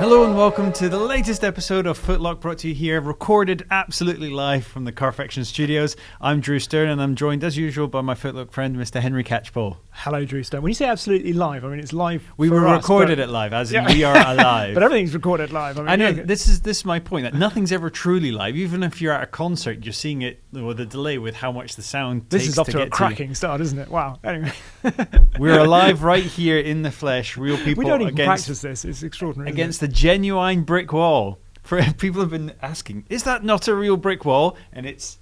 Hello and welcome to the latest episode of FtLoC, brought to you here, recorded absolutely live from the Carfection studios. I'm Drew Stern and I'm joined as usual by my FtLoC friend, Mr. Henry Catchpole. Hello, Drew Stern. When you say absolutely live, I mean it's live. We for us, recorded it live, as in we are alive. But everything's recorded live. I know, this is my point, that nothing's ever truly live. Even if you're at a concert, you're seeing it with a delay with how much the sound This takes is off to to a get cracking start, isn't it? Wow. Anyway. We're alive right here in the flesh, real people. We don't even practice this. It's extraordinary. Against the genuine brick wall. For people have been asking, is that not a real brick wall? And it's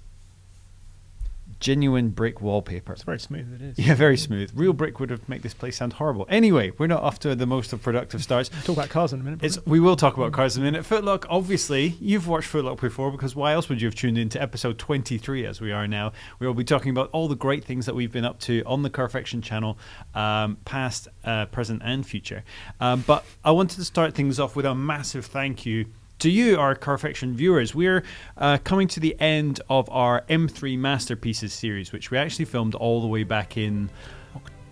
genuine brick wallpaper. It's very smooth, it is. Yeah, very smooth. Real brick would have made this place sound horrible. Anyway, we're not off to the most of productive starts. We'll talk about cars in a minute. We will talk about cars in a minute. FtLoC, obviously, you've watched FtLoC before, because why else would you have tuned into episode 23 as we are now? We will be talking about all the great things that we've been up to on the Carfection channel, past, present and future. But I wanted to start things off with a massive thank you to you, our Carfection viewers. We're coming to the end of our M3 Masterpieces series, which we actually filmed all the way back in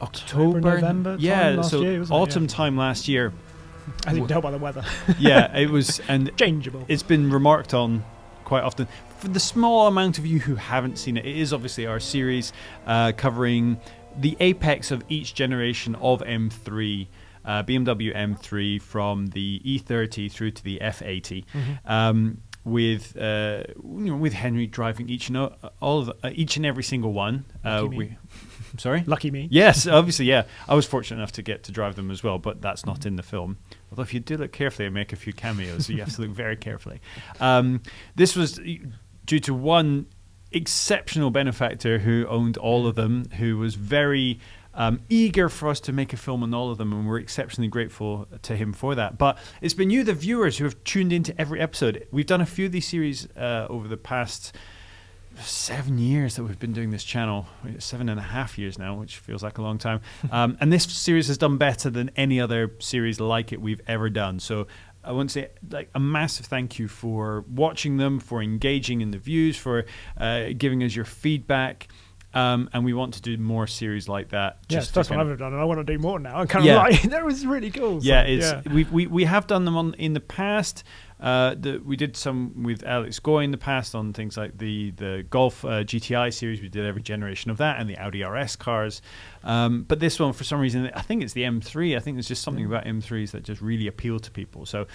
October, November time last year, wasn't it? autumn time last year. As you can tell by the weather. Yeah, it was, and changeable. It's been remarked on quite often. For the small amount of you who haven't seen it, it is obviously our series covering the apex of each generation of M3. BMW M3 from the E30 through to the F80, with Henry driving each and every single one. Sorry? Lucky me. Yes, obviously, yeah. I was fortunate enough to get to drive them as well, but that's not in the film. Although if you do look carefully, I make a few cameos, so you have to look very carefully. This was due to one exceptional benefactor who owned all of them, who was very eager for us to make a film on all of them, and we're exceptionally grateful to him for that. But it's been you, the viewers, who have tuned into every episode. We've done a few of these series over the past 7 years that we've been doing this channel. 7.5 years now, which feels like a long time. And this series has done better than any other series like it we've ever done. So I want to say a massive thank you for watching them, for engaging in the views, for giving us your feedback. And we want to do more series like that. Yeah, it's the first one I've ever done, and I want to do more now. I'm kind of like, that was really cool. Yeah, we have done them in the past. We did some with Alex Goy in the past on things like the Golf GTI series. We did every generation of that, and the Audi RS cars. But this one, for some reason, I think it's the M3. I think there's just something about M3s that just really appeal to people. So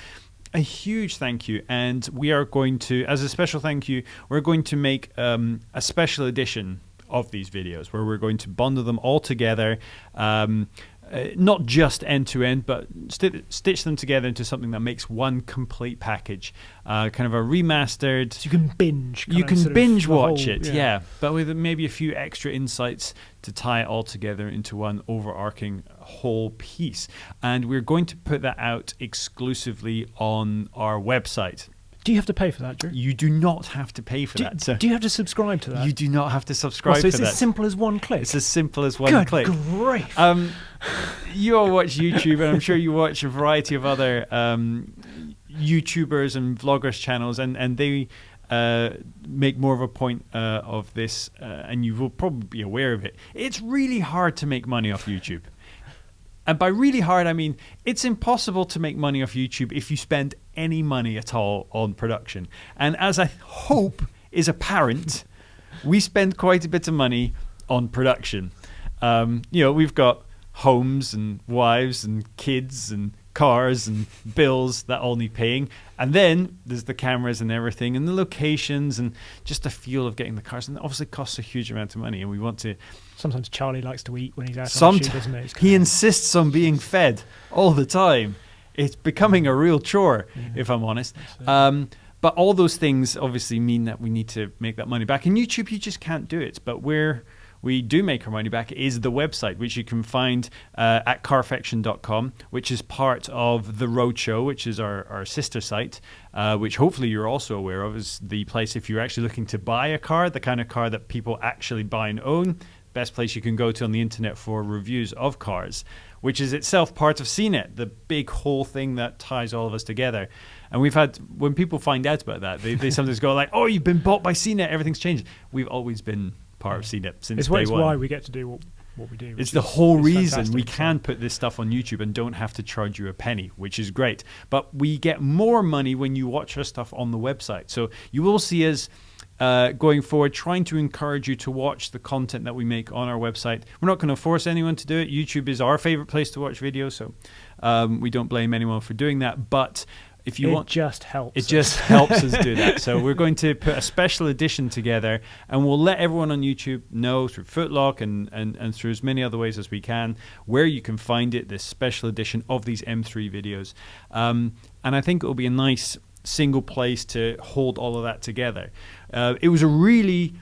a huge thank you. And we are going to, as a special thank you, we're going to make a special edition of these videos where we're going to bundle them all together, not just end to end, but stitch them together into something that makes one complete package, kind of a remastered. So you can binge. You can binge watch it, yeah, but with maybe a few extra insights to tie it all together into one overarching whole piece. And we're going to put that out exclusively on our website. Do you have to pay for that, Drew? You do not have to pay for that. So do you have to subscribe to that? You do not have to subscribe to that. So it's as simple as one click? It's as simple as one click. Good grief. You all watch YouTube, and I'm sure you watch a variety of other YouTubers and vloggers channels, and they make more of a point of this, and you will probably be aware of it. It's really hard to make money off YouTube. And by really hard, I mean it's impossible to make money off YouTube if you spend any money at all on production. And as I hope is apparent, we spend quite a bit of money on production. We've got homes and wives and kids and cars and bills that all need paying, and then there's the cameras and everything and the locations and just the feel of getting the cars, and it obviously costs a huge amount of money, and we want to. Sometimes Charlie likes to eat when he's out on shoot, doesn't he? He insists on being fed all the time. It's becoming a real chore, if I'm honest. But all those things obviously mean that we need to make that money back. And YouTube, you just can't do it. But we do make our money back is the website, which you can find at carfection.com, which is part of The Roadshow, which is our sister site, which hopefully you're also aware of, is the place if you're actually looking to buy a car, the kind of car that people actually buy and own. Best place you can go to on the internet for reviews of cars, which is itself part of CNET, the big whole thing that ties all of us together. And we've had, when people find out about that, they sometimes go like, oh, you've been bought by CNET, everything's changed. We've always been part of CNET since day one. It's why we get to do what we do. It's the whole reason we fantastic, can put this stuff on YouTube and don't have to charge you a penny, which is great. But we get more money when you watch our stuff on the website. So you will see us going forward, trying to encourage you to watch the content that we make on our website. We're not going to force anyone to do it. YouTube is our favorite place to watch videos, so we don't blame anyone for doing that. But if you want, just helps. It just helps us do that. So we're going to put a special edition together, and we'll let everyone on YouTube know through FtLoC and through as many other ways as we can where you can find it. This special edition of these M3 videos, and I think it will be a nice single place to hold all of that together. It was we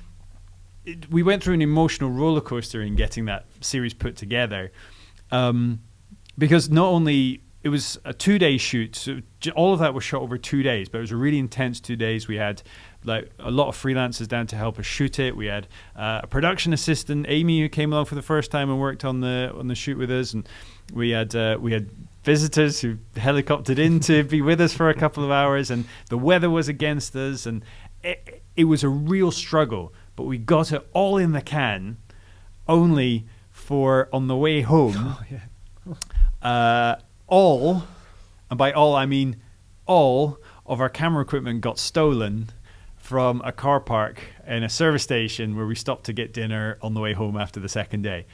went through an emotional roller coaster in getting that series put together, because not only it was a 2-day shoot, so all of that was shot over 2 days, but it was a really intense 2 days. We had like a lot of freelancers down to help us shoot it. We had a production assistant, Amy, who came along for the first time and worked on the shoot with us, and we had visitors who helicoptered in to be with us for a couple of hours, and the weather was against us, and it was a real struggle, but we got it all in the can, only for on the way home, all, and by all I mean all of our camera equipment got stolen from a car park in a service station where we stopped to get dinner on the way home after the second day.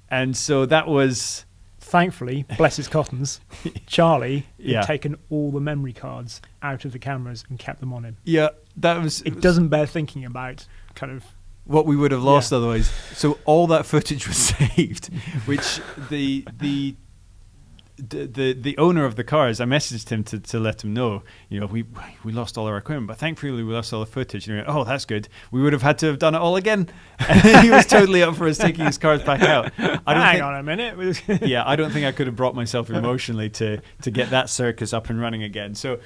And so that was... Thankfully, bless his cottons, Charlie Yeah. had taken all the memory cards out of the cameras and kept them on him. Yeah, that was... It doesn't bear thinking about kind of... what we would have lost otherwise. So all that footage was saved, which the owner of the cars, I messaged him to let him know, you know, we lost all our equipment, but thankfully we lost all the footage. And he went, oh, that's good. We would have had to have done it all again. And he was totally up for us taking his cars back out. Hang on a minute. Yeah, I don't think I could have brought myself emotionally to get that circus up and running again. So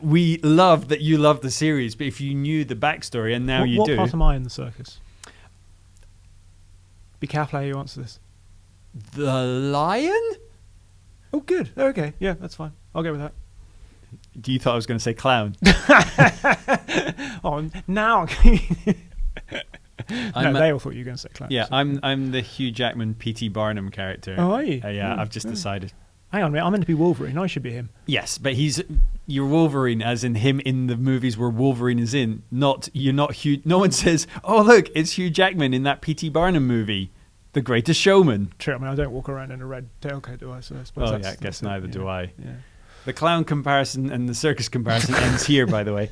we love that you love the series, but if you knew the backstory, and now you do. What part am I in the circus? Be careful how you answer this. The lion? Oh, good. Okay. Yeah, that's fine. I'll go with that. You thought I was going to say clown. Oh, now. No, they all thought you were going to say clown. Yeah, so. I'm the Hugh Jackman P.T. Barnum character. Oh, are you? Yeah, I've just decided. Hang on a minute. I'm meant to be Wolverine. I should be him. Yes, but you're Wolverine, as in him in the movies where Wolverine is in. You're not Hugh. No one says, "Oh, look, it's Hugh Jackman in that P.T. Barnum movie, The Greatest Showman." True. I mean, I don't walk around in a red tailcoat, do I? So I suppose. Oh yeah, I guess neither do I. Yeah. The clown comparison and the circus comparison ends here, by the way.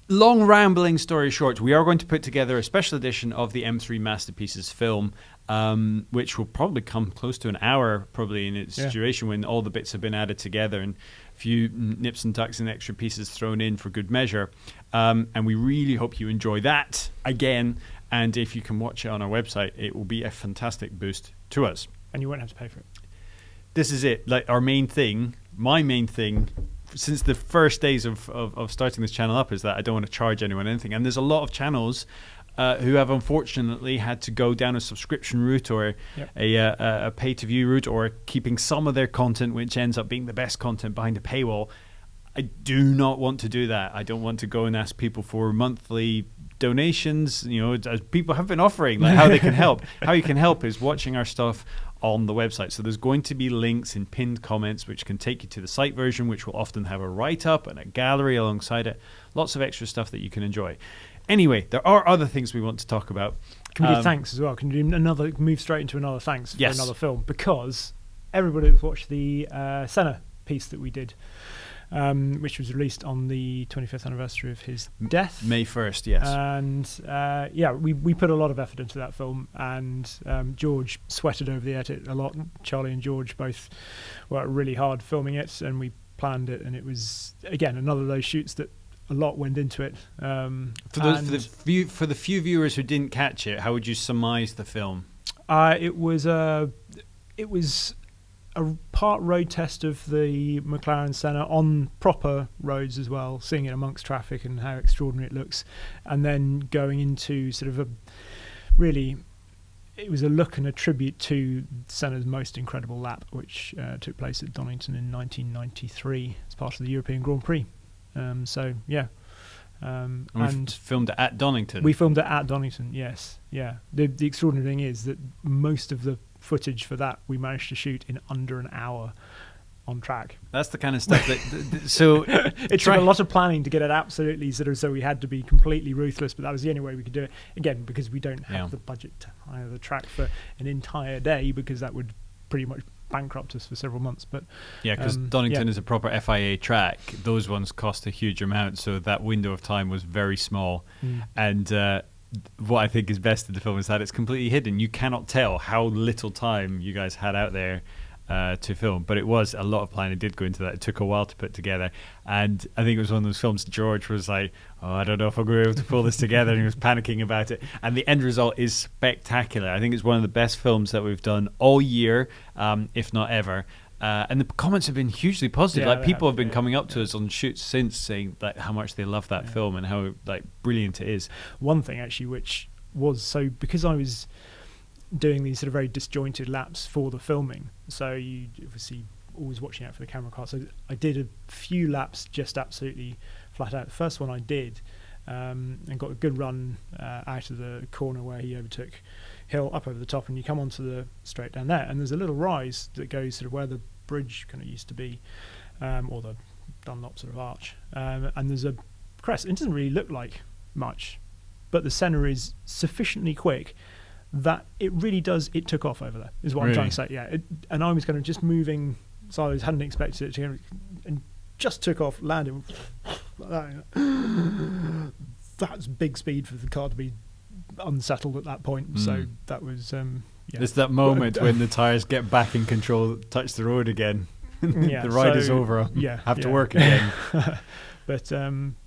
Long rambling story short, we are going to put together a special edition of the M3 Masterpieces film, which will probably come close to an hour, probably in its duration, when all the bits have been added together and a few nips and tucks and extra pieces thrown in for good measure. And we really hope you enjoy that again. And if you can watch it on our website, it will be a fantastic boost to us. And you won't have to pay for it. This is it. Like our main thing, my main thing, since the first days of starting this channel up, is that I don't want to charge anyone anything. And there's a lot of channels who have unfortunately had to go down a subscription route or a pay-to-view route, or keeping some of their content, which ends up being the best content, behind a paywall. I do not want to do that. I don't want to go and ask people for monthly donations, you know, as people have been offering, like how they can help. How you can help is watching our stuff on the website. So there's going to be links in pinned comments which can take you to the site version, which will often have a write-up and a gallery alongside it. Lots of extra stuff that you can enjoy. Anyway, there are other things we want to talk about. Can we do thanks as well? Can we do move straight into another thanks for Yes. another film? Because everybody has watched the Senna piece that we did, which was released on the 25th anniversary of his death. May 1st, yes. And we put a lot of effort into that film, and George sweated over the edit a lot. Charlie and George both worked really hard filming it, and we planned it, and it was, again, another of those shoots that a lot went into it. For the few viewers who didn't catch it, how would you surmise the film? It was a part road test of the McLaren Senna on proper roads as well, seeing it amongst traffic and how extraordinary it looks, and then going into sort of it was a look and a tribute to Senna's most incredible lap, which took place at Donington in 1993 as part of the European Grand Prix. And filmed it at Donington. We filmed it at Donington, yes. Yeah. The extraordinary thing is that most of the footage for that we managed to shoot in under an hour on track. That's the kind of stuff that... So it took a lot of planning to get it absolutely sort of, so we had to be completely ruthless, but that was the only way we could do it. Again, because we don't have the budget to hire the track for an entire day, because that would pretty much bankrupt us for several months. But yeah, because Donington is a proper FIA track. Those ones cost a huge amount, so that window of time was very small. And what I think is best in the film is that it's completely hidden. You cannot tell how little time you guys had out there to film, but it was a lot of planning did go into that. It took a while to put together, and I think it was one of those films George was like, oh, I don't know if I'm going to be able to pull this together, and he was panicking about it, and the end result is spectacular. I think it's one of the best films that we've done all year, if not ever. And the comments have been hugely positive. Like people have been coming up to us on shoots since saying like how much they love that film and how like brilliant it is. One thing actually, which was so, because I was doing these sort of very disjointed laps for the filming, so you obviously always watching out for the camera car. So I did a few laps just absolutely flat out. The first one I did, and got a good run out of the corner where he overtook Hill up over the top, and you come onto the straight down there, and there's a little rise that goes sort of where the bridge kind of used to be, or the Dunlop sort of arch, and there's a crest. It doesn't really look like much, but the Senna is sufficiently quick that it really does. It took off over there, is what I'm trying to say. Yeah, and I was kind of just moving, so I hadn't expected it to, and just took off, landed. That's big speed for the car to be unsettled at that point. So that was it's that moment when the tires get back in control, touch the road again. The ride is over. Have to work again.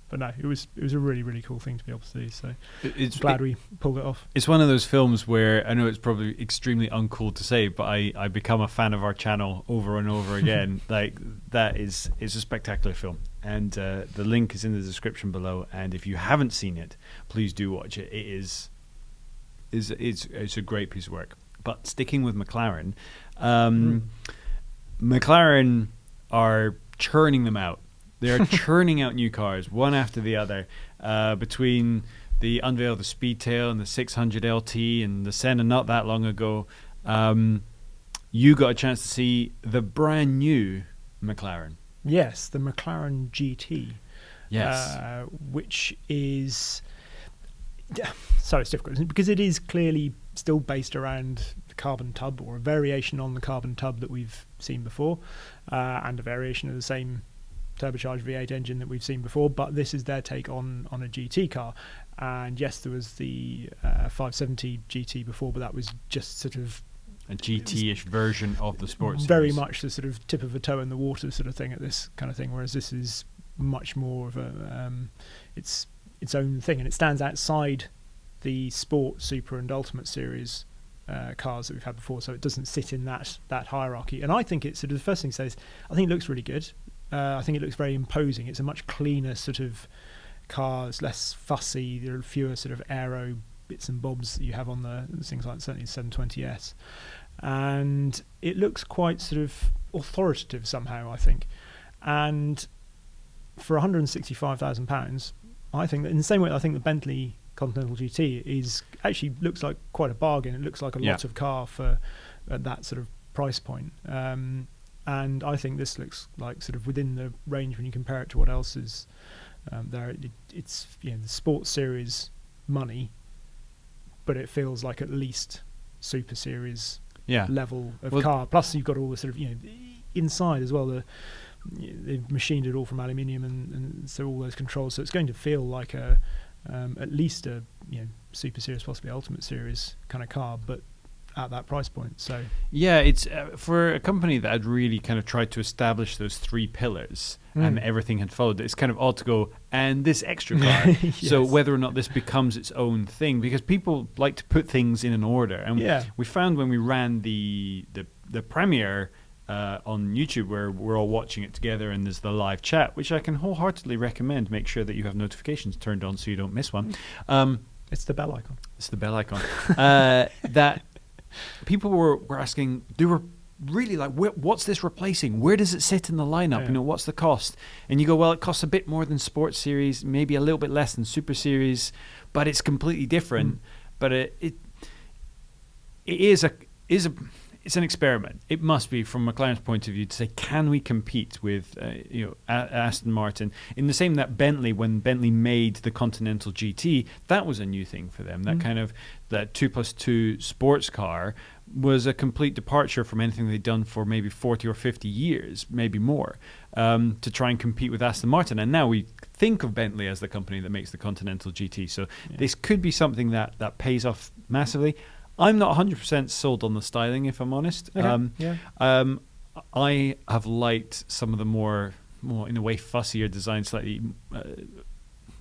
But no, it was a really, really cool thing to be able to see. So it's glad we pulled it off. It's one of those films where I know it's probably extremely uncool to say, but I become a fan of our channel over and over again. Like it's a spectacular film, and the link is in the description below. And if you haven't seen it, please do watch it. It's a great piece of work. But sticking with McLaren, McLaren are churning them out. They're churning out new cars, one after the other, between the unveil of the Speedtail and the 600 LT and the Senna not that long ago. You got a chance to see the brand new McLaren. Yes, the McLaren GT. Yes. Which is... So it's difficult, because it is clearly still based around the carbon tub, or a variation on the carbon tub that we've seen before, and a variation of the same turbocharged V8 engine that we've seen before, but this is their take on a GT car. And yes, there was the 570 GT before, but that was just sort of a GT-ish version of the sports very series. Much the sort of tip of a toe in the water sort of thing at this kind of thing, whereas this is much more of a its own thing, and it stands outside the Sport, Supra and Ultimate series cars that we've had before, so it doesn't sit in that hierarchy. And I think it's sort of, the first thing to say is I think it looks really good. I think it looks very imposing. It's a much cleaner sort of car. It's less fussy. There are fewer sort of aero bits and bobs that you have on the things like certainly the 720S. And it looks quite sort of authoritative somehow, I think. And for £165,000, I think that in the same way I think the Bentley Continental GT is actually looks like quite a bargain. It looks like a lot of car for at that sort of price point. And I think this looks like sort of within the range when you compare it to what else is there. It's the sports series money, but it feels like at least super series level of car. Plus you've got all the sort of inside as well. They've machined it all from aluminium, and so all those controls. So it's going to feel like a at least a super series, possibly ultimate series kind of car, but at that price point. So yeah, it's for a company that had really kind of tried to establish those three pillars and everything had followed. It's kind of odd to go and this extra car. Yes. So whether or not this becomes its own thing, because people like to put things in an order, and we found when we ran the premiere on YouTube, where we're all watching it together, and there's the live chat, which I can wholeheartedly recommend. Make sure that you have notifications turned on so you don't miss one. It's the bell icon. It's the bell icon. That people were asking, they were really like, what's this replacing? Where does it sit in the lineup? Yeah. You know, what's the cost? And you go, well, it costs a bit more than Sports Series, maybe a little bit less than Super Series, but it's completely different. But it's an experiment. It must be, from McLaren's point of view, to say, can we compete with Aston Martin in the same that Bentley, when Bentley made the Continental GT, that was a new thing for them. That kind of that 2+2 sports car was a complete departure from anything they'd done for maybe 40 or 50 years, maybe more, to try and compete with Aston Martin. And now we think of Bentley as the company that makes the Continental GT. So this could be something that pays off massively. I'm not 100% sold on the styling, if I'm honest. Okay. I have liked some of the more in a way fussier design, slightly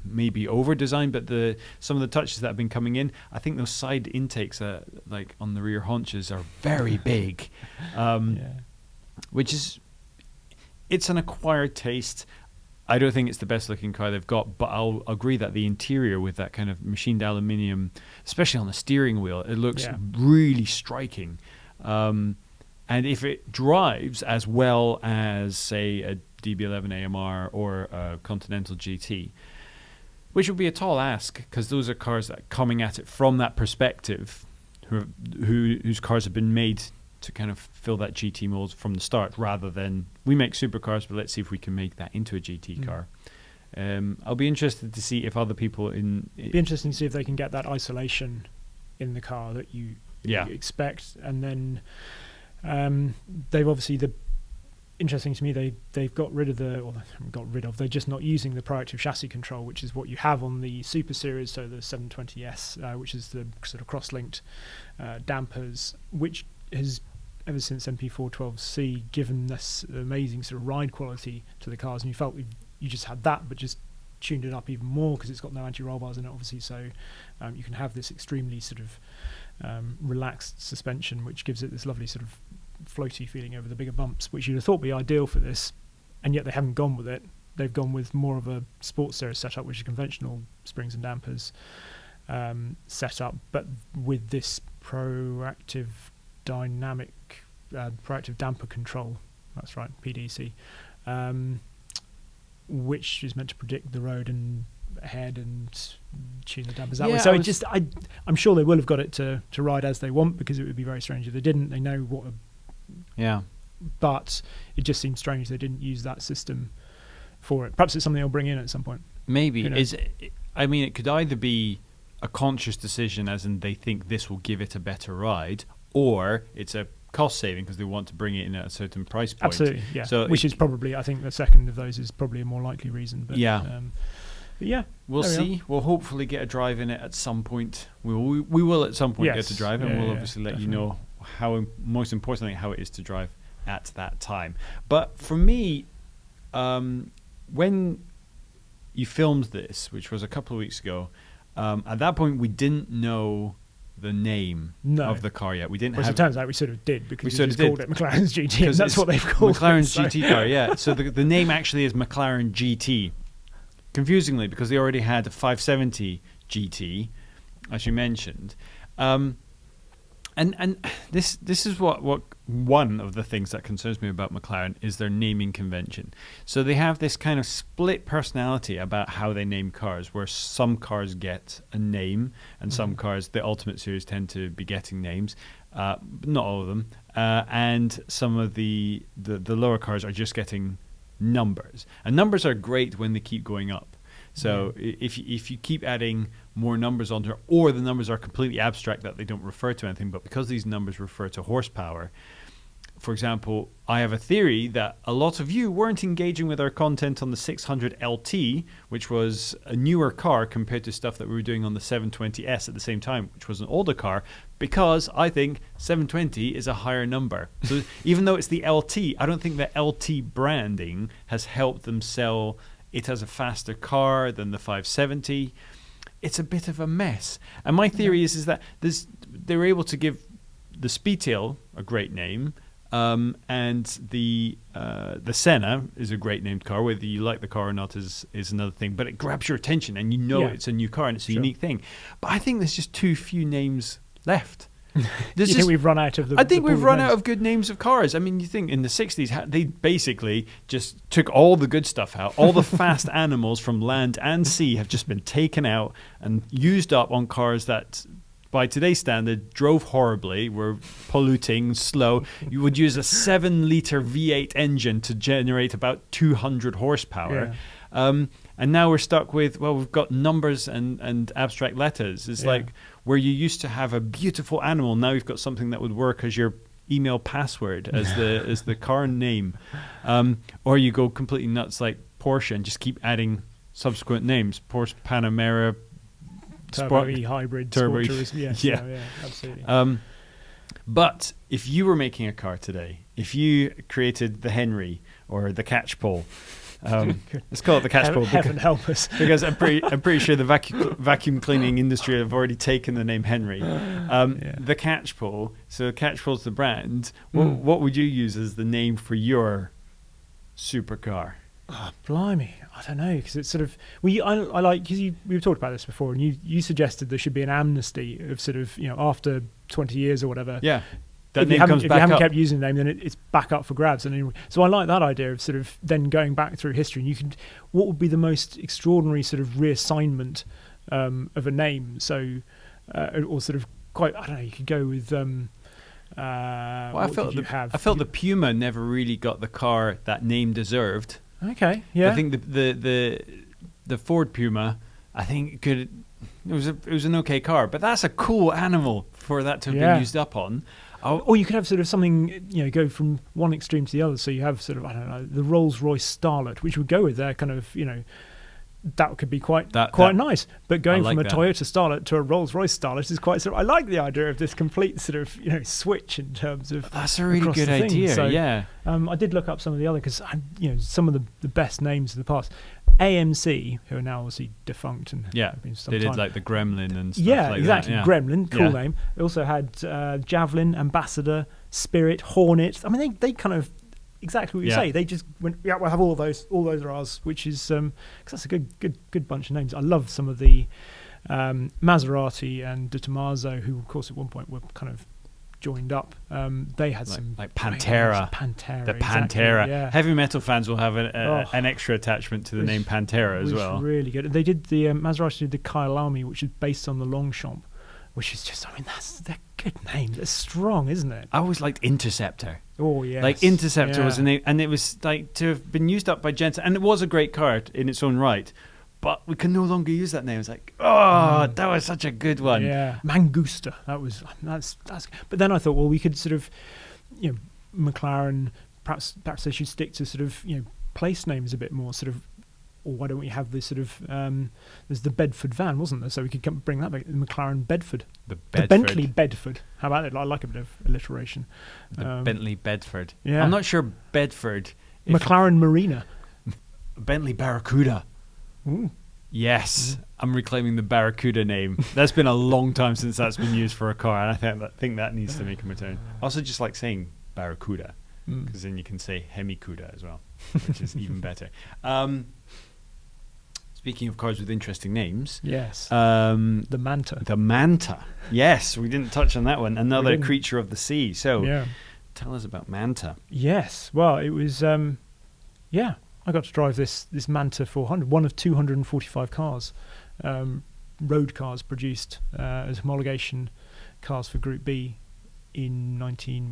maybe over-designed, but some of the touches that have been coming in, I think those side intakes, like on the rear haunches, are very big, which is, it's an acquired taste. I don't think it's the best looking car they've got, but I'll agree that the interior with that kind of machined aluminium, especially on the steering wheel, it looks really striking. And if it drives as well as, say, a DB11 AMR or a Continental GT, which would be a tall ask, because those are cars that are coming at it from that perspective, whose cars have been made to kind of fill that GT mold from the start, rather than we make supercars, but let's see if we can make that into a GT car. I'll be interested to see if other people It'd be interesting to see if they can get that isolation in the car that you expect, and then they've obviously interesting to me, they've got rid of they're just not using the proactive chassis control, which is what you have on the Super Series, so the 720S, which is the sort of cross-linked dampers, which has, ever since MP412C, given this amazing sort of ride quality to the cars, and you felt you just had that, but just tuned it up even more because it's got no anti-roll bars in it, obviously, so you can have this extremely sort of relaxed suspension, which gives it this lovely sort of floaty feeling over the bigger bumps, which you'd have thought would be ideal for this, and yet they haven't gone with it. They've gone with more of a sports series setup, which is conventional springs and dampers setup, but with this proactive damper control, that's right, PDC, which is meant to predict the road and head and tune the dampers that way. So I'm sure they will have got it to ride as they want, because it would be very strange if they didn't. They know what but it just seems strange they didn't use that system for it. Perhaps it's something they'll bring in at some point. Maybe. It could either be a conscious decision, as in they think this will give it a better ride, or it's a cost saving because they want to bring it in at a certain price point. Absolutely, yeah. So which is probably, I think the second of those is probably a more likely reason. But, but we'll see. We'll hopefully get a drive in it at some point. We will at some point get to drive it, and we'll obviously let you know how, most importantly, how it is to drive at that time. But for me, when you filmed this, which was a couple of weeks ago, at that point we didn't know the name of the car yet. We didn't have. It turns out we sort of did, because we just called it McLaren's GT, and that's what they've called McLaren's it. GT car. Yeah. So the name actually is McLaren GT. Confusingly, because they already had a 570 GT, as you mentioned, and this is what one of the things that concerns me about McLaren is their naming convention. So they have this kind of split personality about how they name cars, where some cars get a name and some cars, the Ultimate Series, tend to be getting names, but not all of them, and some of the lower cars are just getting numbers, and numbers are great when they keep going up. So if you keep adding more numbers onto it, or the numbers are completely abstract that they don't refer to anything, but because these numbers refer to horsepower, for example, I have a theory that a lot of you weren't engaging with our content on the 600 LT, which was a newer car compared to stuff that we were doing on the 720S at the same time, which was an older car, because I think 720 is a higher number. So even though it's the LT, I don't think the LT branding has helped them sell it as a faster car than the 570. It's a bit of a mess. And my theory is that they were able to give the Speedtail a great name, and the Senna is a great named car. Whether you like the car or not is another thing, but it grabs your attention, and you know it's a new car and it's a unique thing. But I think there's just too few names left. You think we've run out of the? I think the we've pool run names? out of good names of cars. I mean, you think in the 60s, they basically just took all the good stuff out. All the fast animals from land and sea have just been taken out and used up on cars that, by today's standard, drove horribly, were polluting, slow. You would use a 7-liter V8 engine to generate about 200 horsepower. Yeah. And now we're stuck with, well, we've got numbers and abstract letters. It's like where you used to have a beautiful animal, now you've got something that would work as your email password, as the car name. Or you go completely nuts like Porsche and just keep adding subsequent names. Porsche Panamera, Turbo E hybrid, Turbo E. Sport Tourism. Yeah. Absolutely. But if you were making a car today, if you created the Henry or the Catchpole, let's call it the Catchpole. Heaven help us. Because I'm pretty sure the vacuum cleaning industry have already taken the name Henry. The Catchpole. So Catchpole's the brand. What would you use as the name for your supercar? Oh, blimey, I don't know, because it's sort of I like, because we've talked about this before, and you suggested there should be an amnesty of sort of, after 20 years or whatever. Yeah. If you haven't kept using the name, then it's back up for grabs. And so I like that idea of sort of then going back through history, and what would be the most extraordinary sort of reassignment of a name? So, or sort of quite, I don't know, you could go with. I felt the Puma never really got the car that name deserved. Okay, yeah. I think the Ford Puma, I think it was an okay car, but that's a cool animal for that to have been used up on. Or you could have sort of something, go from one extreme to the other. So you have sort of, I don't know, the Rolls-Royce Starlet, which would go with their kind of, that could be quite nice. But going from a Toyota Starlet to a Rolls-Royce Starlet is quite sort of, I like the idea of this complete sort of, switch in terms of. That's a really good idea. So, yeah. I did look up some of the other, because some of the best names of the past. AMC, who are now obviously defunct, and they did like the Gremlin and stuff like exactly. that. Yeah, Gremlin, cool name. They also had Javelin, Ambassador, Spirit, Hornet. I mean, they kind of exactly what you say. They just went, we'll have all those are ours, which is because that's a good bunch of names. I love some of the Maserati and De Tomaso, who of course at one point were kind of joined up. They had some like Pantera. The Pantera. Yeah. Heavy metal fans will have an extra attachment to the name Pantera as well. Really good. They did the Maserati did the Kyalami, which is based on the Longchamp, which is just, they're good names. They're strong, isn't it? I always liked Interceptor. Oh yeah. Like Interceptor was a name, and it was like to have been used up by Jensen, and it was a great car in its own right. But we can no longer use that name. It's like, that was such a good one. Yeah, Mangusta. That's. But then I thought, well, we could sort of, McLaren. Perhaps they should stick to sort of place names a bit more. Sort of, or why don't we have this sort of? There's the Bedford van, wasn't there? So we could bring that back. The McLaren Bedford. The Bentley Bedford. How about it? I like a bit of alliteration. The Bentley Bedford. Yeah. I'm not sure Bedford. McLaren Marina. Bentley Barracuda. Ooh. Yes, I'm reclaiming the Barracuda name. That's been a long time since that's been used for a car, and I think that needs to make a return. I also just like saying Barracuda, because then you can say Hemicuda as well, which is even better. Speaking of cars with interesting names, yes, the Manta. The Manta. Yes, we didn't touch on that one. Another creature of the sea. So, tell us about Manta. Yes, well, it was, I got to drive this Manta 400, one of 245 cars, road cars produced as homologation cars for Group B in between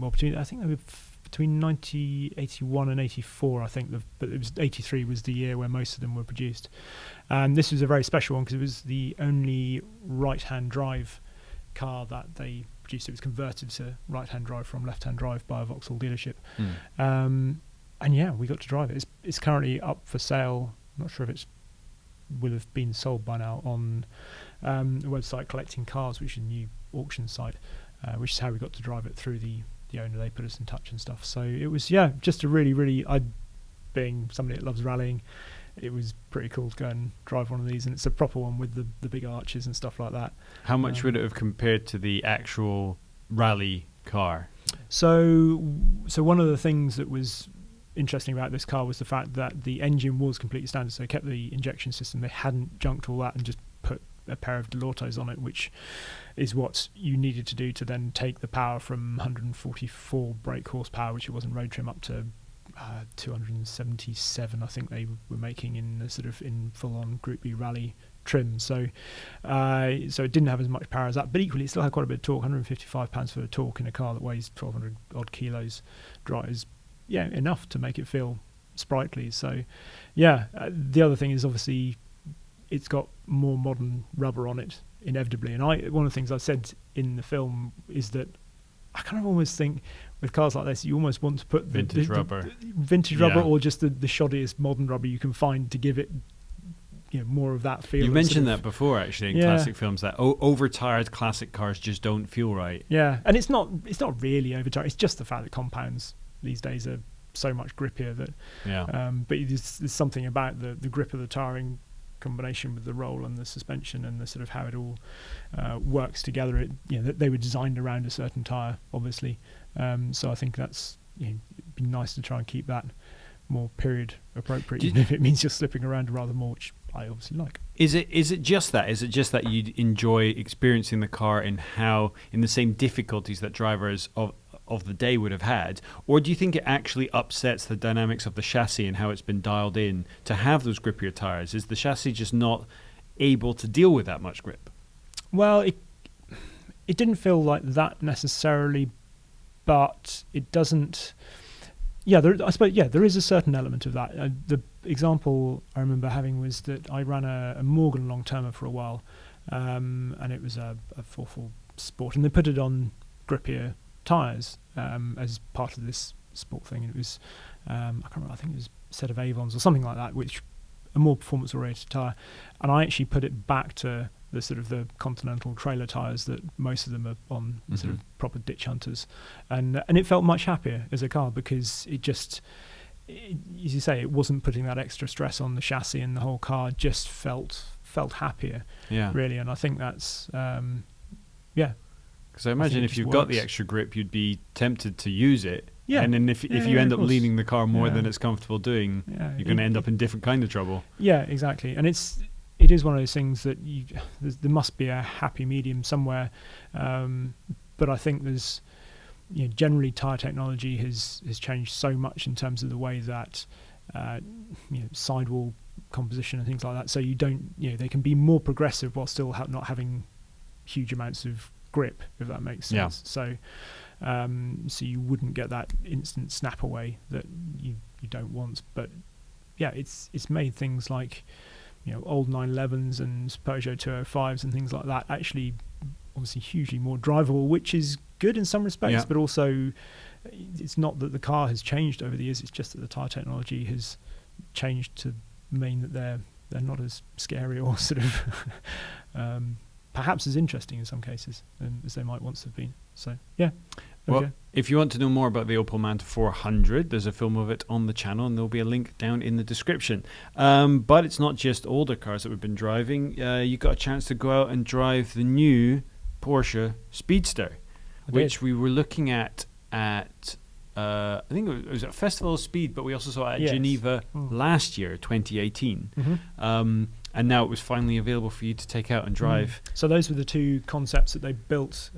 1981 and 84, I think, but it was 83 was the year where most of them were produced. And this was a very special one because it was the only right-hand drive car that they produced. It was converted to right-hand drive from left-hand drive by a Vauxhall dealership. And we got to drive it. It's currently up for sale. I'm not sure if it will have been sold by now on the website Collecting Cars, which is a new auction site, which is how we got to drive it through the owner. They put us in touch and stuff. So it was, just a really, really, being somebody that loves rallying, it was pretty cool to go and drive one of these. And it's a proper one with the big arches and stuff like that. How much would it have compared to the actual rally car? So one of the things that was interesting about this car was the fact that the engine was completely standard, so they kept the injection system. They hadn't junked all that and just put a pair of Delortos on it, which is what you needed to do to then take the power from 144 brake horsepower, which it was in road trim, up to 277. I think they were making in the sort of in full-on Group B rally trim. So it didn't have as much power as that, but equally it still had quite a bit of torque. 155 pounds for a torque in a car that weighs 1,200 odd kilos is enough to make it feel sprightly. So the other thing is obviously it's got more modern rubber on it inevitably, and one of the things I said in the film is that I kind of almost think with cars like this you almost want to put vintage rubber or just the shoddiest modern rubber you can find to give it more of that feel. You mentioned that before actually in classic films, that overtired classic cars just don't feel right. And it's not really overtired, it's just the fact that compounds these days are so much grippier that but there's something about the grip of the tyre in combination with the roll and the suspension and the sort of how it all works together. They were designed around a certain tyre obviously, so I think that's it'd be nice to try and keep that more period appropriate, even if it means you're slipping around rather more, which I obviously like. Is it just that you enjoy experiencing the car in the same difficulties that drivers of the day would have had, or do you think it actually upsets the dynamics of the chassis and how it's been dialed in to have those grippier tires? Is the chassis just not able to deal with that much grip? Well, it didn't feel like that necessarily, but it doesn't. I suppose there is a certain element of that. The example I remember having was that I ran a Morgan long-termer for a while, and it was a 4.4 Sport, and they put it on grippier tyres as part of this sport thing. And it was I can't remember, I think it was a set of Avons or something like that, which a more performance-oriented tyre. And I actually put it back to the sort of the Continental trailer tyres that most of them are on, sort of proper ditch hunters, and it felt much happier as a car because as you say, it wasn't putting that extra stress on the chassis, and the whole car just felt happier, really. And I think that's because I imagine if you've got the extra grip, you'd be tempted to use it. And then if you end up leaning the car more than it's comfortable doing, you're going to end up in different kind of trouble. Yeah, exactly. And it is one of those things that there must be a happy medium somewhere. But I think there's generally tyre technology has changed so much in terms of the way that sidewall composition and things like that. So you don't they can be more progressive while still not having huge amounts of grip, if that makes sense. So you wouldn't get that instant snap away that you don't want. But it's made things like old 911s and Peugeot 205s and things like that actually obviously hugely more drivable, which is good in some respects, but also it's not that the car has changed over the years, it's just that the tyre technology has changed to mean that they're not as scary or sort of perhaps as interesting in some cases as they might once have been. So well, if you want to know more about the Opel Manta 400, there's a film of it on the channel, and there'll be a link down in the description. But it's not just older cars that we've been driving. You got a chance to go out and drive the new Porsche Speedster, which we were looking at I think it was at Festival of Speed, but we also saw it at Geneva last year, 2018. And now it was finally available for you to take out and drive. So those were the two concepts that they built.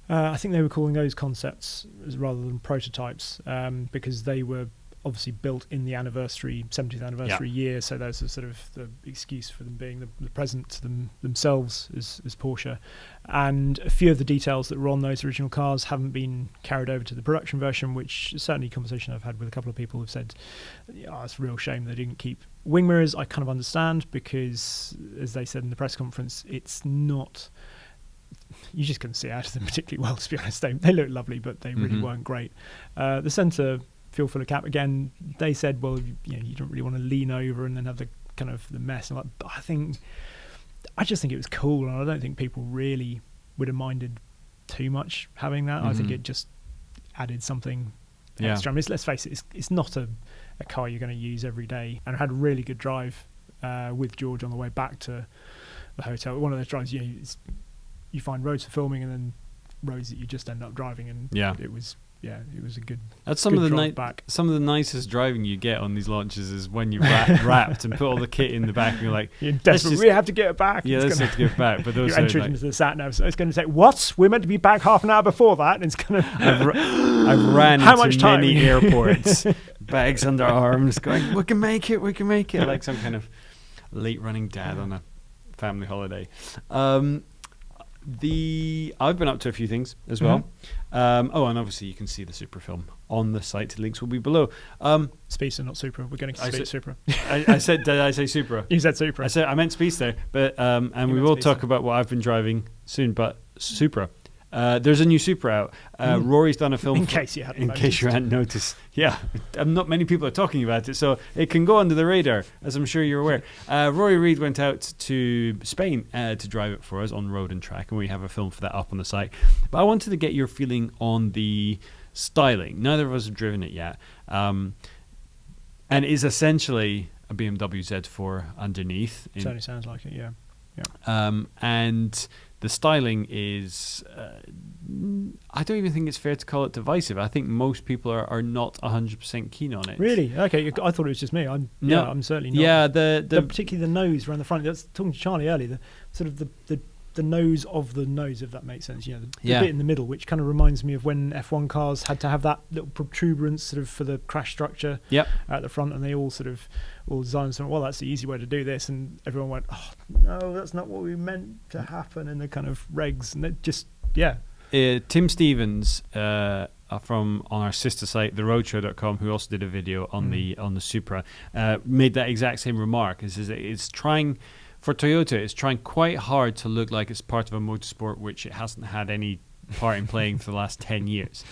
I think they were calling those concepts rather than prototypes, because they were obviously built in the 70th anniversary year. So there's a sort of the excuse for them being the present to themselves as Porsche. And a few of the details that were on those original cars haven't been carried over to the production version, which certainly a conversation I've had with a couple of people who've said, it's a real shame they didn't keep wing mirrors. I kind of understand because, as they said in the press conference, it's not... You just couldn't see out of them particularly well, to be honest. They look lovely, but they really weren't great. The centre fuel filler cap, again, they said, well, you don't really want to lean over and then have the kind of the mess. And but I just think it was cool, and I don't think people really would have minded too much having that. I think it just added something extra. I mean, let's face it, it's not a car you're going to use every day. And I had a really good drive with George on the way back to the hotel. One of those drives, you find roads for filming and then roads that you just end up driving, and it was it was a good. That's some of the back. Some of the nicest driving you get on these launches is when you wrapped and put all the kit in the back, and you're like, you're desperate. We have to get it back. Yeah, let's have to get it back. But those you're entering into the sat nav, so it's going to say, "What? We're meant to be back half an hour before that." And it's going to. I've ran into many airports, bags under arms, going, "We can make it. We can make it," like some kind of late running dad on a family holiday. I've been up to a few things as well. And obviously you can see the Supra film on the site. The links will be below. Speedster, not Supra. We're getting to Supra. I said, did I say Supra? You said Supra. I meant Speedster, but and we will talk about what I've been driving soon. But Supra. There's a new Supra out. Rory's done a film. In case you hadn't noticed. Yeah, not many people are talking about it, so it can go under the radar, as I'm sure you're aware. Rory Reid went out to Spain to drive it for us on road and track, and we have a film for that up on the site. But I wanted to get your feeling on the styling. Neither of us have driven it yet. And it is essentially a BMW Z4 underneath. Certainly sounds like it, yeah. And the styling is, I don't even think it's fair to call it divisive. I think most people are not 100% keen on it. Really? Okay, I thought it was just me. I'm certainly not. Yeah, particularly the nose around the front. That's talking to Charlie earlier. The sort of the nose of the nose, if that makes sense. You know, the bit in the middle, which kind of reminds me of when F1 cars had to have that little protuberance sort of for the crash structure at the front, and they all sort of designed something. Well, that's the easy way to do this, and everyone went, "Oh no, that's not what we meant to happen." In the kind of regs, and it just Tim Stevens from on our sister site, theroadshow.com, who also did a video on the Supra, made that exact same remark. It's trying. For Toyota, it's trying quite hard to look like it's part of a motorsport which it hasn't had any part in playing for the last 10 years.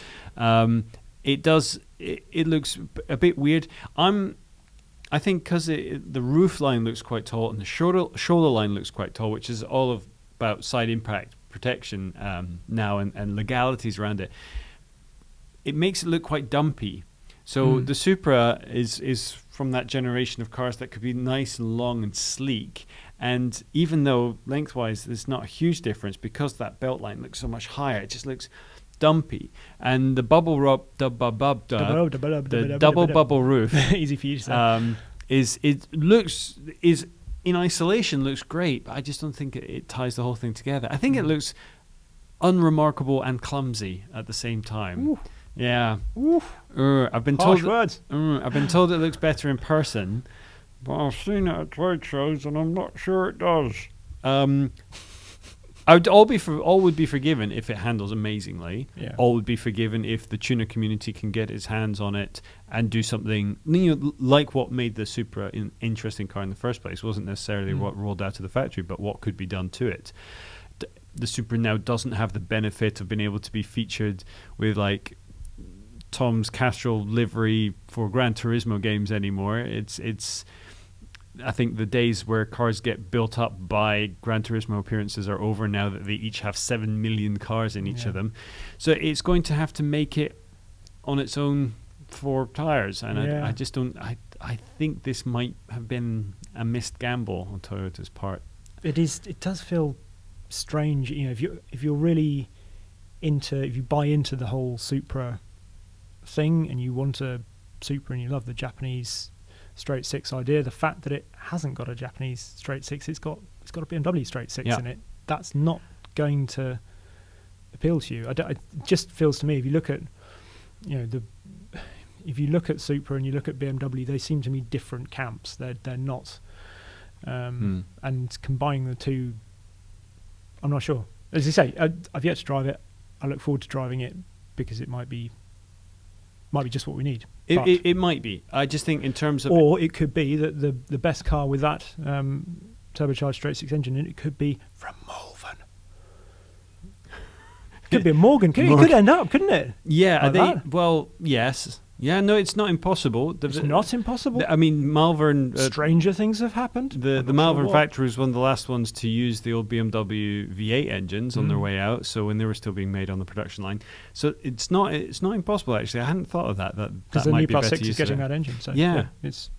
It looks a bit weird. I think because the roof line looks quite tall and the shoulder line looks quite tall, which is all about side impact protection now and legalities around it. It makes it look quite dumpy. So the Supra is from that generation of cars that could be nice and long and sleek. And even though lengthwise there's not a huge difference, because that belt line looks so much higher, it just looks dumpy. And the double bubble roof, easy for you to say, is in isolation looks great, but I just don't think it ties the whole thing together. I think it looks unremarkable and clumsy at the same time. Ooh. Yeah. I've been Harsh told. words. I've been told it looks better in person, but I've seen it at trade shows, and I'm not sure it does. All would be forgiven if it handles amazingly. Yeah. All would be forgiven if the tuner community can get its hands on it and do something, like what made the Supra an interesting car in the first place. It wasn't necessarily what rolled out of the factory, but what could be done to it. The Supra now doesn't have the benefit of being able to be featured with like Tom's Castrol livery for Gran Turismo games anymore. It's I think the days where cars get built up by Gran Turismo appearances are over now that they each have 7 million cars in each of them. So it's going to have to make it on its own 4 tires. And I just don't... I think this might have been a missed gamble on Toyota's part. It is. It does feel strange. If you're really if you buy into the whole Supra thing and you want a Supra and you love the Japanese straight six idea, the fact that it hasn't got a Japanese straight six, it's got a BMW straight six in it, that's not going to appeal to you. It just feels to me, if you look at if you look at Supra and you look at BMW, they seem to me different camps. They're not, and combining the two, I'm not sure. As you say, I've yet to drive it. I look forward to driving it because it might be just what we need. It might be. I just think in terms of... Or it could be that the best car with that turbocharged straight six engine in it could be from Malvern. Could be a Morgan. It could end up, couldn't it? Yeah. Well, yes. Yeah, no, it's not impossible. It's not impossible? I mean, Malvern... stranger things have happened. The Malvern factory was one of the last ones to use the old BMW V8 engines on their way out, so when they were still being made on the production line. So it's not impossible, actually. I hadn't thought of that. Because the new Plus 6 is getting that engine. So yeah. It's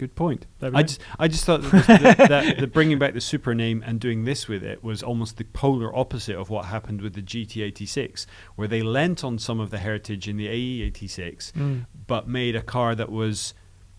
Good point. There we go. I just thought that the bringing back the Supra name and doing this with it was almost the polar opposite of what happened with the GT86, where they lent on some of the heritage in the AE86, but made a car that was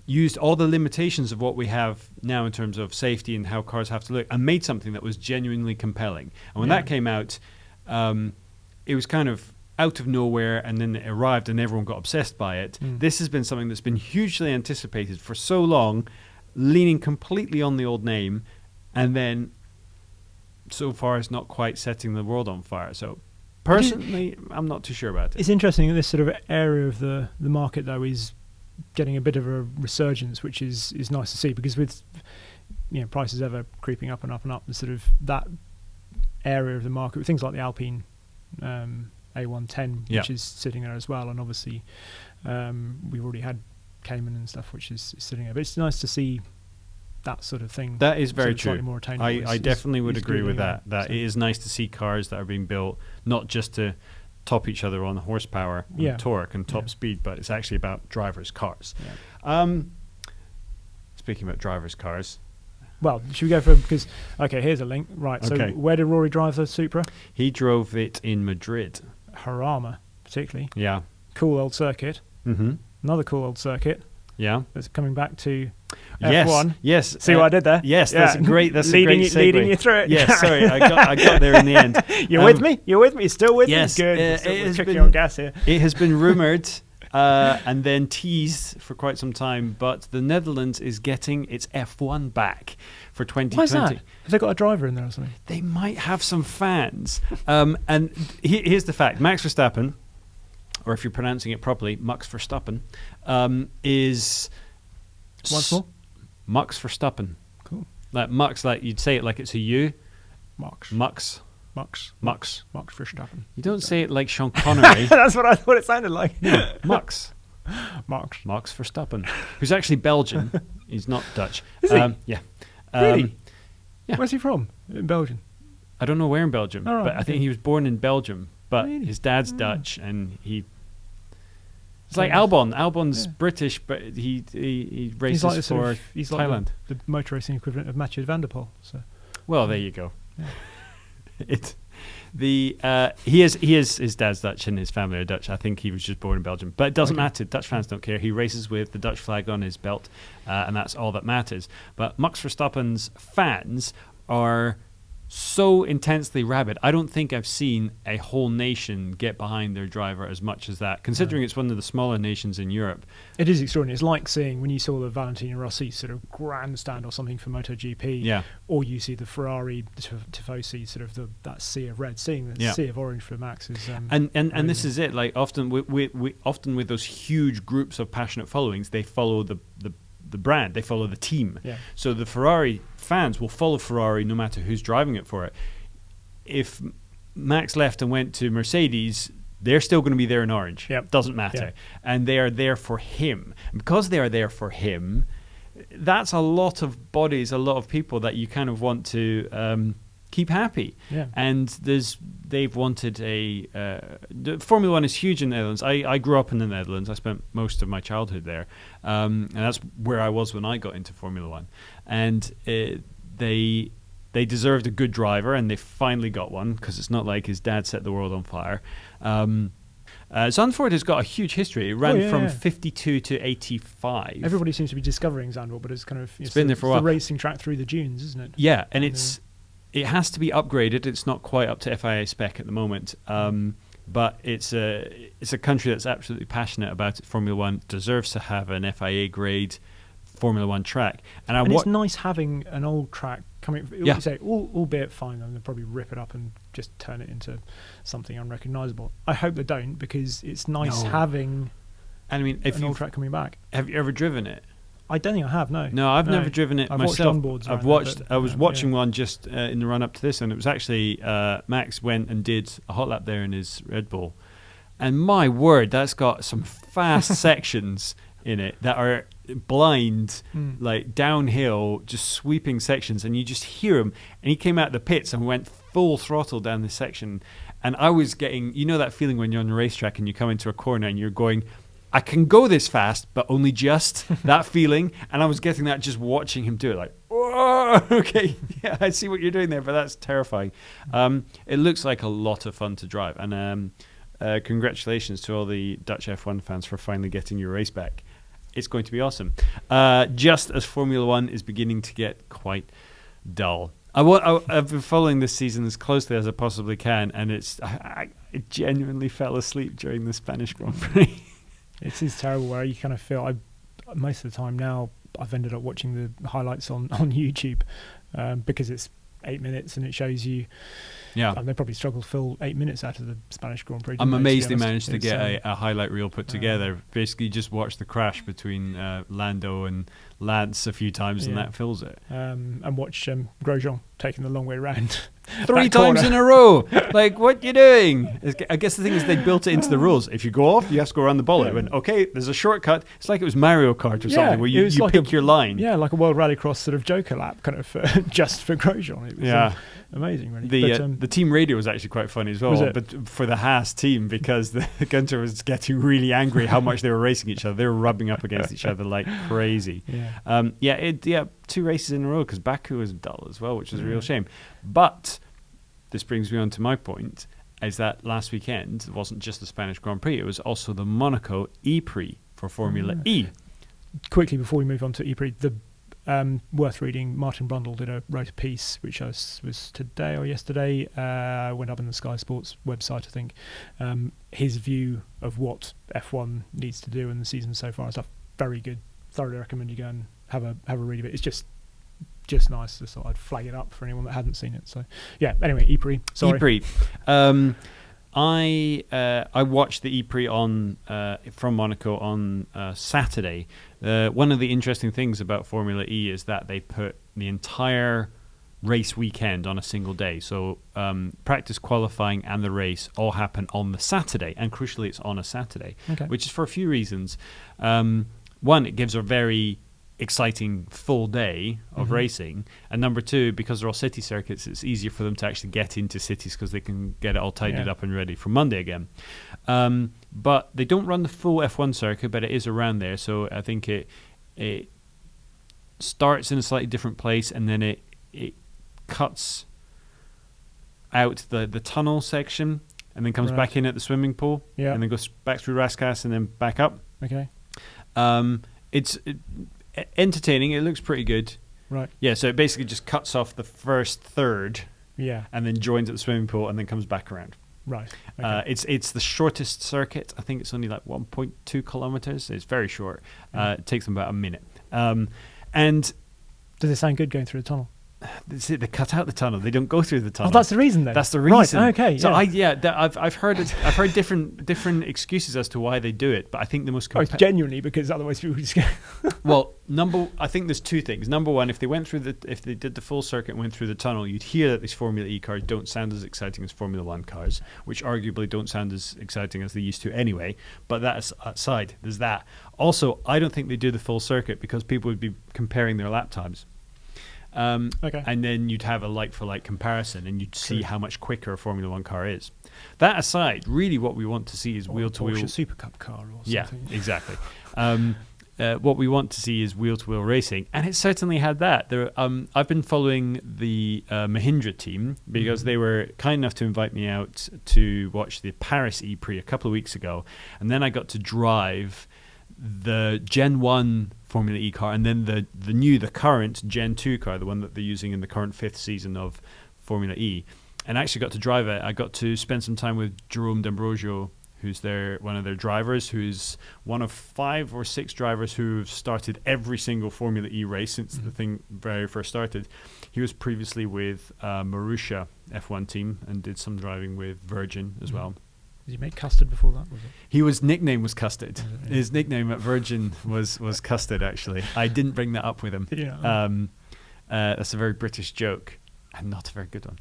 used all the limitations of what we have now in terms of safety and how cars have to look, and made something that was genuinely compelling. And when that came out, it was kind of out of nowhere, and then it arrived and everyone got obsessed by it. This has been something that's been hugely anticipated for so long, leaning completely on the old name, and then so far it's not quite setting the world on fire. So personally, I'm not too sure about it. It's interesting that this sort of area of the market, though, is getting a bit of a resurgence, which is nice to see, because with prices ever creeping up and up and up, the sort of that area of the market with things like the Alpine A110, which is sitting there as well, and obviously we've already had Cayman and stuff, which is sitting there. But it's nice to see that sort of thing. That is very true. More attainable. I definitely would agree with that. That it is nice to see cars that are being built not just to top each other on horsepower and torque and top speed, but it's actually about drivers' cars. Speaking about drivers' cars, well, should we go for, because here's a link, right? So where did Rory drive the Supra? He drove it in Madrid. Jarama, particularly. Yeah. Cool old circuit. Another cool old circuit. Yeah. That's coming back to F1. Yes. See what I did there? Yes, that's great. That's a great segue. Leading you through it. Yes, sorry, I got there in the end. You're with me? You're with me? You're still with yes, me? Good. We're cooking on gas here. It has been rumoured and then teased for quite some time, but the Netherlands is getting its F1 back for 2020. Why is that? Have they got a driver in there or something? They might have some fans. And here's the fact. Max Verstappen, or if you're pronouncing it properly, Max Verstappen, is... Once more? Max Verstappen. Cool. Like Max, like you'd say it like it's a U. Max Verstappen. You don't say it like Sean Connery. That's what I thought it sounded like. No, Max Verstappen, who's actually Belgian. He's not Dutch. Is he? Yeah. Really? Yeah. Where's he from? In Belgium? I don't know where in Belgium, but I think he was born in Belgium. But his dad's Dutch, and he... It's like Albon. Albon's British, but he races for Thailand. Like the motor racing equivalent of Mathieu van der Poel. So. Well, there you go. Yeah. He is his dad's Dutch and his family are Dutch. I think he was just born in Belgium, but it doesn't matter. Dutch fans don't care. He races with the Dutch flag on his belt, and that's all that matters. But Max Verstappen's fans are so intensely rabid. I don't think I've seen a whole nation get behind their driver as much as that, considering it's one of the smaller nations in Europe. It is extraordinary. It's like seeing when you saw the Valentino Rossi sort of grandstand or something for MotoGP, or you see the Ferrari Tifosi sort of that sea of red, seeing the sea of orange for Max is and this is it. Like often with those huge groups of passionate followings, they follow the brand, they follow the team. So the Ferrari fans will follow Ferrari no matter who's driving it for it. If Max left and went to Mercedes, they're still going to be there in orange. Doesn't matter. And they are there for him. And because they are there for him, that's a lot of bodies, a lot of people that you kind of want to keep happy. And they've wanted Formula One is huge in the Netherlands. I grew up in the Netherlands. I spent most of my childhood there, and that's where I was when I got into Formula One. And they deserved a good driver, and they finally got one, because it's not like his dad set the world on fire. Zandvoort has got a huge history. It ran from 52 to 85. Everybody seems to be discovering Zandvoort, but it's kind of it's been there for a while. The racing track through the dunes, isn't it? Yeah, and it has to be upgraded. It's not quite up to FIA spec at the moment, but it's a country that's absolutely passionate about it. Formula One deserves to have an FIA grade Formula One track, and it's nice having an old track coming. Say, albeit fine, they'll probably rip it up and just turn it into something unrecognisable. I hope they don't, because it's nice having. And I mean, an old track coming back. Have you ever driven it? I don't think I have. No, I've never driven it myself. I've watched. I was watching one just in the run up to this, and it was actually Max went and did a hot lap there in his Red Bull, and my word, that's got some fast sections in it that are blind, like downhill, just sweeping sections, and you just hear him. And he came out of the pits and went full throttle down this section, and I was getting, that feeling when you're on the racetrack and you come into a corner and you're going I can go this fast, but only just that feeling. And I was getting that just watching him do it, like, whoa, okay, yeah, I see what you're doing there, but that's terrifying. It looks like a lot of fun to drive. And congratulations to all the Dutch F1 fans for finally getting your race back. It's going to be awesome. Just as Formula One is beginning to get quite dull. I've been following this season as closely as I possibly can, and I genuinely fell asleep during the Spanish Grand Prix. It is terrible where you kind of feel, most of the time now, I've ended up watching the highlights on YouTube because it's 8 minutes and it shows you. Yeah, they probably struggled to fill 8 minutes out of the Spanish Grand Prix. I'm amazed they managed to get a highlight reel put together. Basically, just watch the crash between Lando and Lance a few times, and that fills it. And watch Grosjean taking the long way around. 3 times in a row. Like, what you doing? I guess the thing is they built it into the rules. If you go off, you have to go around the bollard. When there's a shortcut. It's like it was Mario Kart or something where you like pick your line. Yeah, like a World Rallycross sort of Joker lap, kind of just for Grosjean. It was amazing, really. The team radio was actually quite funny as well, but for the Haas team, because Gunter was getting really angry how much they were racing each other. They were rubbing up against each other like crazy. 2 races in a row because Baku was dull as well, which was a real shame. But this brings me on to my point, is that last weekend it wasn't just the Spanish Grand Prix, it was also the Monaco E-Prix for Formula E. Quickly, before we move on to E-Prix, worth reading, Martin Brundle wrote a piece, which was today or yesterday, went up in the Sky Sports website, I think. His view of what F1 needs to do in the season so far and stuff, very good. Thoroughly recommend you go and have a read of it. It's just nice, so I'd flag it up for anyone that hadn't seen it. So yeah, anyway, E-Prix. Sorry. E-Prix. I watched the E-Prix from Monaco on Saturday. One of the interesting things about Formula E is that they put the entire race weekend on a single day. So practice, qualifying and the race all happen on the Saturday, and crucially it's on a Saturday, which is for a few reasons. One, it gives a very exciting full day of racing, and number 2, because they're all city circuits, it's easier for them to actually get into cities because they can get it all tidied up and ready for Monday again. But they don't run the full F1 circuit, but it is around there, so I think it starts in a slightly different place, and then it cuts out the tunnel section and then comes back in at the swimming pool, and then goes back through Rascasse and then back up. It's entertaining. It looks pretty good. Right. Yeah, so it basically just cuts off the first third and then joins at the swimming pool and then comes back around. Right. Okay. It's the shortest circuit. I think it's only like 1.2 kilometers. It's very short. It takes them about a minute. And does it sound good going through the tunnel? They cut out the tunnel. They don't go through the tunnel. Oh, that's the reason then. That's the reason. Right. Okay. So I've heard different excuses as to why they do it, but I think the most it's genuinely because otherwise people would just go. Well, I think there's 2 things. Number 1, if they did the full circuit and went through the tunnel, you'd hear that these Formula E cars don't sound as exciting as Formula 1 cars, which arguably don't sound as exciting as they used to anyway. But that aside, there's that. Also, I don't think they do the full circuit because people would be comparing their lap times. And then you'd have a like-for-like comparison, and you'd see how much quicker a Formula 1 car is. That aside, really what we want to see is wheel-to-wheel... Porsche Super Cup car or something. Yeah, exactly. What we want to see is wheel-to-wheel racing, and it certainly had that. I've been following the Mahindra team because they were kind enough to invite me out to watch the Paris E-Prix a couple of weeks ago, and then I got to drive the Gen 1 Formula E car, and then the current Gen 2 car, the one that they're using in the current 5th season of Formula E. And I actually got to drive it. I got to spend some time with Jerome D'Ambrosio, who's one of their drivers, who's one of 5 or 6 drivers who've started every single Formula E race since the thing very first started. He was previously with Marussia F1 team and did some driving with Virgin as well. Did you make Custard before that? His nickname was Custard. His nickname at Virgin was Custard, actually. I didn't bring that up with him. That's a very British joke and not a very good one.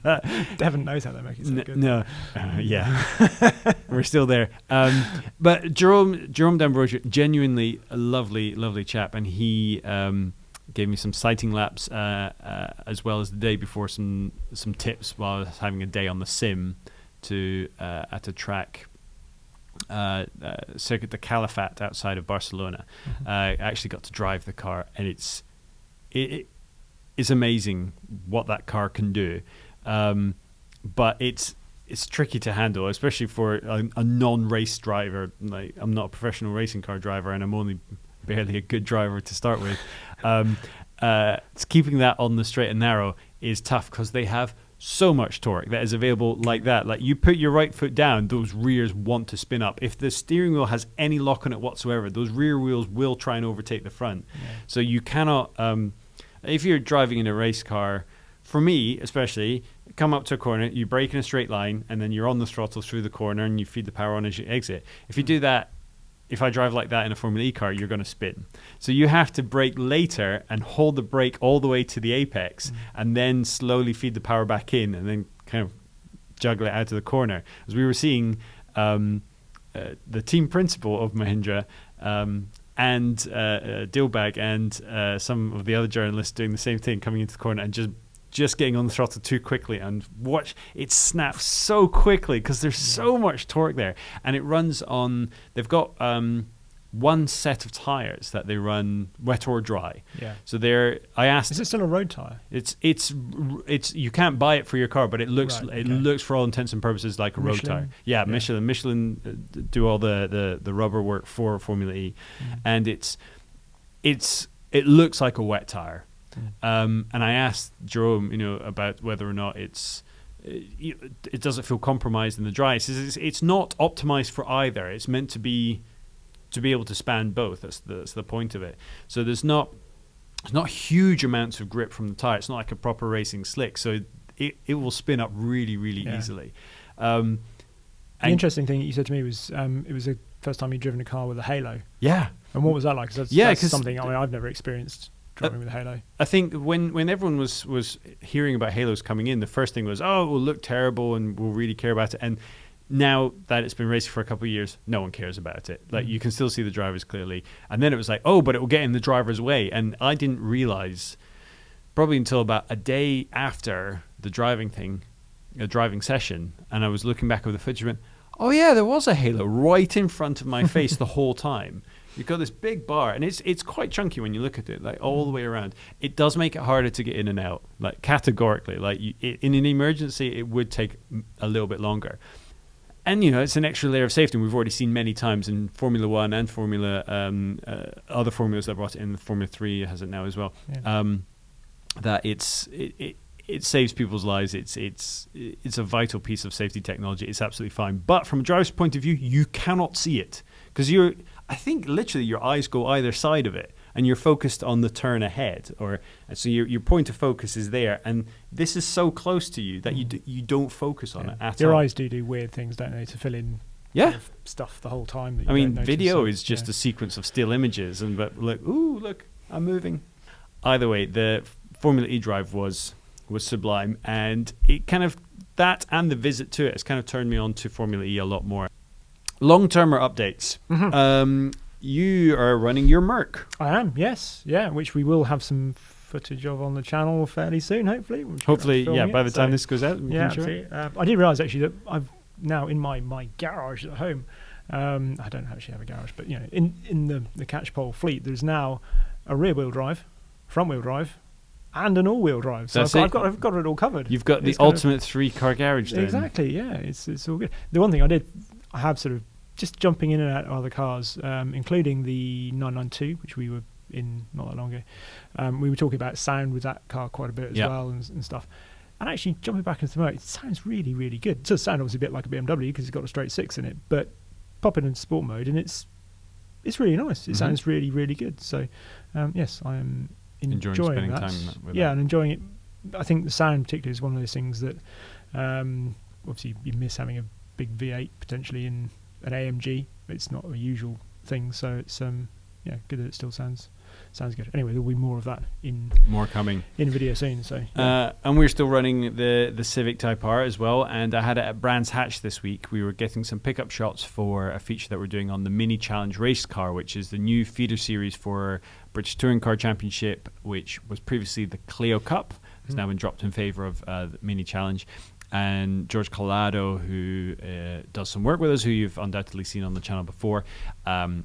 But Devon knows how they make it so good. No, we're still there. But Jerome D'Ambrosio, genuinely a lovely, lovely chap, and he gave me some sighting laps as well as the day before some tips while I was having a day on the sim at a track circuit, the Calafat outside of Barcelona. I actually got to drive the car, and it's amazing what that car can do. But it's tricky to handle, especially for a non-race driver. Like, I'm not a professional racing car driver, and I'm only barely a good driver to start with. Keeping that on the straight and narrow is tough because they have so much torque that is available like that. Like, you put your right foot down, those rears want to spin up. If the steering wheel has any lock on it whatsoever, those rear wheels will try and overtake the front. Yeah. So you cannot, if you're driving in a race car, for me especially, come up to a corner, you brake in a straight line, and then you're on the throttle through the corner and you feed the power on as you exit. If you do that, if I drive like that in a Formula E car, you're going to spin. So you have to brake later and hold the brake all the way to the apex, and then slowly feed the power back in, and then kind of juggle it out of the corner. As we were seeing the team principal of Mahindra and Dilbag and some of the other journalists doing the same thing, coming into the corner and just getting on the throttle too quickly, and watch it snap so quickly because there's so much torque there. And it runs on, they've got one set of tires that they run wet or dry. Yeah. So I asked, is it still a road tire? It's you can't buy it for your car, but it looks looks for all intents and purposes like a road tire. Yeah, Michelin do all the rubber work for Formula E, and it looks like a wet tire. And I asked Jerome, about whether or not it doesn't feel compromised in the dry. He says it's not optimized for either. It's meant to be able to span both. That's the point of it. So there's not huge amounts of grip from the tire. It's not like a proper racing slick. So it will spin up really, really easily. The interesting thing you said to me was it was the first time you'd driven a car with a halo. Yeah. And what was that like? That's something I've never experienced. Driving with a halo. I think when everyone was hearing about halos coming in, the first thing was, oh, it will look terrible and we'll really care about it. And now that it's been racing for a couple of years, no one cares about it. Like, you can still see the drivers clearly. And then it was like, oh, but it will get in the driver's way. And I didn't realize, probably until about a day after the driving session, and I was looking back over the footage and went, oh yeah, there was a halo right in front of my face the whole time. You've got this big bar, and it's quite chunky when you look at it, like all the way around. It does make it harder to get in and out, like categorically. Like in an emergency, it would take a little bit longer. And it's an extra layer of safety. And we've already seen many times in Formula One and Formula other formulas that brought it in. Formula 3 has it now as well. Yeah. That it saves people's lives. It's a vital piece of safety technology. It's absolutely fine. But from a driver's point of view, you cannot see it because I think literally your eyes go either side of it, and you're focused on the turn ahead, so your point of focus is there, and this is so close to you that you don't focus on it at all. Your eyes do weird things, don't they, to fill in sort of stuff the whole time. That you don't notice. Video is just a sequence of still images, but look, I'm moving. Either way, the Formula E drive was sublime, and it kind of, that and the visit to it has kind of turned me on to Formula E a lot more. Long-term updates. You are running your Merc. I am, yes. Yeah, which we will have some footage of on the channel fairly soon, hopefully. Hopefully, by the time this goes out. Yeah, absolutely. I did realise, actually, that I've now in my garage at home, I don't actually have a garage, but, in the Catchpole fleet, there's now a rear-wheel drive, front-wheel drive, and an all-wheel drive. So I've got it all covered. You've got the ultimate three-car garage then. Exactly, yeah. It's all good. The one thing I have sort of just jumping in and out of other cars, including the 992, which we were in not that long ago. We were talking about sound with that car quite a bit as well and stuff. And actually, jumping back into the Merc, it sounds really, really good. It does sound obviously a bit like a BMW because it's got a straight six in it, but pop it into sport mode and it's really nice. It sounds really, really good. So, yes, I am enjoying spending that. Time with that. And enjoying it. I think the sound particularly is one of those things that obviously you miss having a big V8 potentially in an AMG. It's not a usual thing, so it's good that it still sounds good. Anyway, there'll be more of that more coming in video soon. So and we're still running the Civic Type R as well, and I had it at Brands Hatch this week. We were getting some pickup shots for a feature that we're doing on the Mini Challenge race car, which is the new feeder series for British Touring Car Championship, which was previously the Clio Cup. It's now been dropped in favour of the Mini Challenge. and George Collado, who does some work with us, who you've undoubtedly seen on the channel before,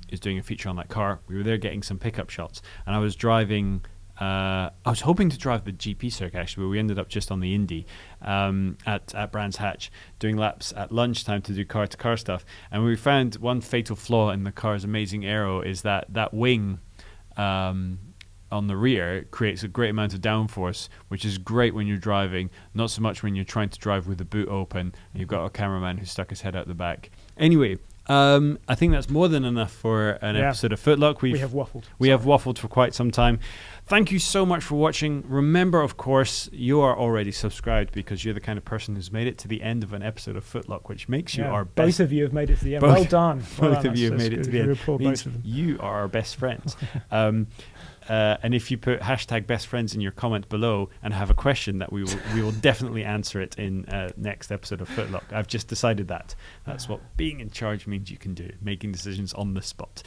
is doing a feature on that car. We were there getting some pickup shots, and I was driving. I was hoping to drive the GP circuit actually, but we ended up just on the Indy at Brands Hatch, doing laps at lunchtime to do car-to-car stuff. And we found one fatal flaw in the car's amazing aero is that wing on the rear creates a great amount of downforce, which is great when you're driving, not so much when you're trying to drive with the boot open and you've got a cameraman who stuck his head out the back. Anyway, I think that's more than enough for an episode of FtLoC. We have waffled. We have waffled for quite some time. Thank you so much for watching. Remember, of course, you are already subscribed because you're the kind of person who's made it to the end of an episode of FtLoC, which makes you our best. Both of you have made it to the end. Well done. Both of you have made it to the end. Means you are our best friends. And if you put hashtag best friends in your comment below and have a question, that we will definitely answer it in next episode of FtLoC. I've just decided that. That's what being in charge means you can do, making decisions on the spot.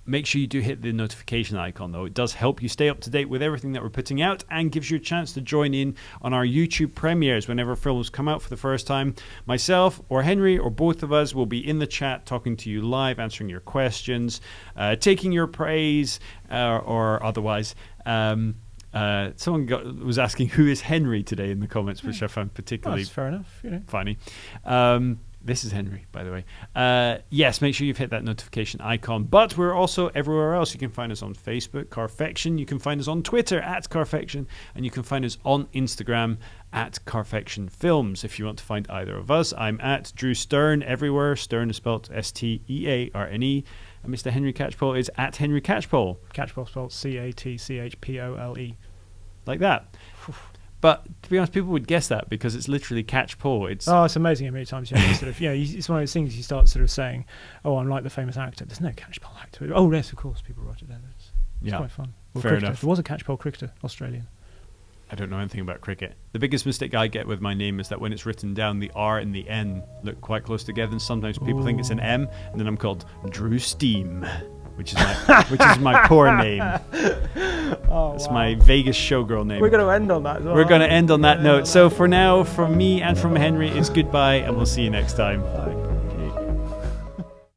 Make sure you do hit the notification icon, though. It does help you stay up to date with everything that we're putting out and gives you a chance to join in on our YouTube premieres whenever films come out for the first time. Myself or Henry or both of us will be in the chat talking to you live, answering your questions, taking your praise or otherwise. Someone was asking who is Henry today in the comments, which I found particularly that's fair enough, funny. This is Henry, by the way. Yes, make sure you've hit that notification icon. But we're also everywhere else. You can find us on Facebook, Carfection. You can find us on Twitter at Carfection. And you can find us on Instagram at Carfection Films. If you want to find either of us, I'm at Drew Stern everywhere. Stern is spelled Stearne. And Mr. Henry Catchpole is at Henry Catchpole. Catchpole spelled Catchpole. Like that. But to be honest, people would guess that because it's literally catch-pole. It's amazing how many times you have to sort of, it's one of those things you start sort of saying, oh, I'm like the famous actor. There's no catch-pole actor. Oh, yes, of course, people write it down. It's quite fun. Well, fair enough. There was a catch-pole cricketer, Australian. I don't know anything about cricket. The biggest mistake I get with my name is that when it's written down, the R and the N look quite close together, and sometimes people think it's an M, and then I'm called Drew Steam, which is my poor name. It's my Vegas showgirl name. We're going to end on that as well. We're going to end on that note. So for now, from me and from Henry, it's goodbye, and we'll see you next time.